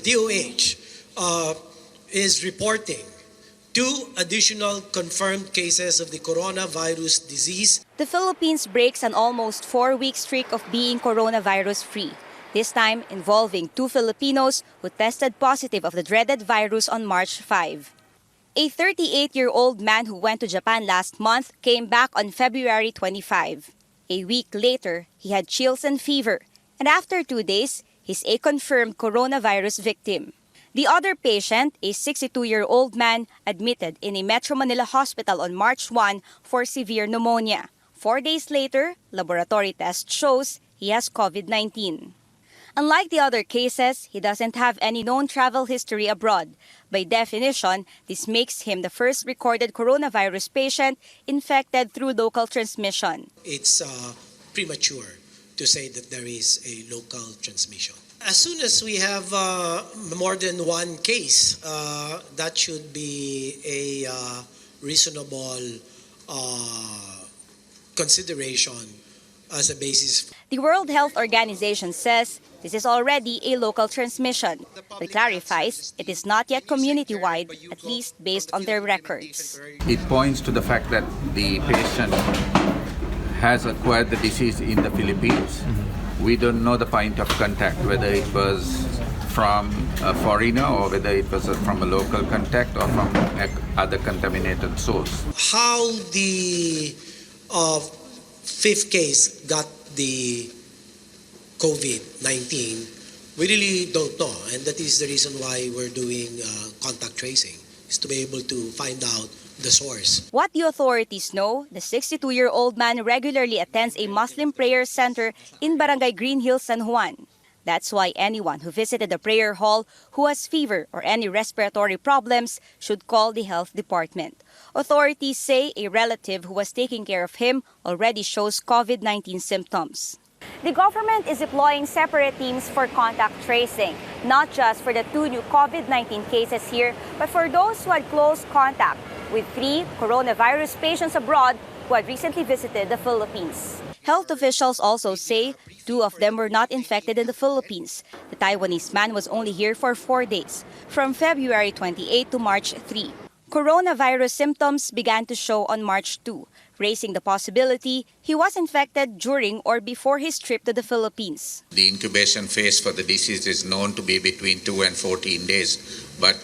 DOH is reporting 2 additional confirmed cases of the coronavirus disease. The Philippines breaks an almost 4-week streak of being coronavirus-free, this time involving 2 Filipinos who tested positive of the dreaded virus on March 5. A 38-year-old man who went to Japan last month came back on February 25. A week later, he had chills and fever, and after 2 days, he's a confirmed coronavirus victim. The other patient, a 62-year-old man, admitted in a Metro Manila hospital on March 1 for severe pneumonia. 4 days later, laboratory test shows he has COVID-19. Unlike the other cases, he doesn't have any known travel history abroad. By definition, this makes him the first recorded coronavirus patient infected through local transmission. It's premature to say that there is a local transmission. As soon as we have more than 1 case, that should be a reasonable consideration as a basis. The World Health Organization says this is already a local transmission, but clarifies it is not yet community-wide, at least based on their records. It points to the fact that the patient has acquired the disease in the Philippines. We don't know the point of contact, whether it was from a foreigner or whether it was from a local contact or from other contaminated source. How the 5th case got the COVID-19, we really don't know, and that is the reason why we're doing contact tracing, is to be able to find out the source. What the authorities know, the 62-year-old man regularly attends a Muslim prayer center in Barangay Green Hills, San Juan. That's why anyone who visited the prayer hall who has fever or any respiratory problems should call the health department. Authorities say a relative who was taking care of him already shows COVID-19 symptoms. The government is deploying separate teams for contact tracing, not just for the 2 new COVID-19 cases here, but for those who had close contact with 3 coronavirus patients abroad who had recently visited the Philippines. Health officials also say 2 of them were not infected in the Philippines. The Taiwanese man was only here for 4 days, from February 28 to March 3. Coronavirus symptoms began to show on March 2, raising the possibility he was infected during or before his trip to the Philippines. The incubation phase for the disease is known to be between 2 and 14 days, but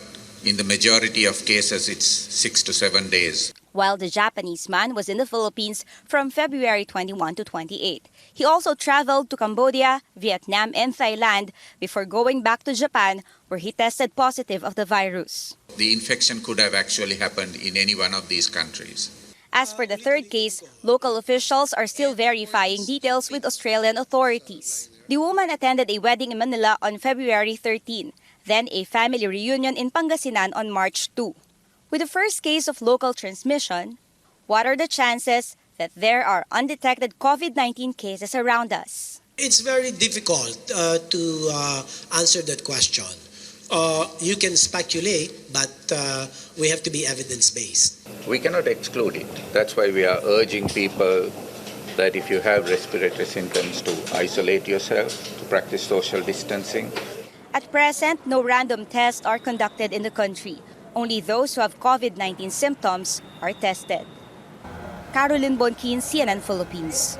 in the majority of cases, it's 6 to 7 days. While the Japanese man was in the Philippines from February 21 to 28. He also traveled to Cambodia, Vietnam, and Thailand before going back to Japan, where he tested positive of the virus. The infection could have actually happened in any one of these countries. As for the 3rd case, local officials are still verifying details with Australian authorities. The woman attended a wedding in Manila on February 13, then a family reunion in Pangasinan on March 2. With the first case of local transmission, what are the chances that there are undetected COVID-19 cases around us? It's very difficult to answer that question. You can speculate, but we have to be evidence-based. We cannot exclude it. That's why we are urging people that if you have respiratory symptoms to isolate yourself, to practice social distancing. At present, no random tests are conducted in the country. Only those who have COVID-19 symptoms are tested. Caroline Bonquin, CNN Philippines.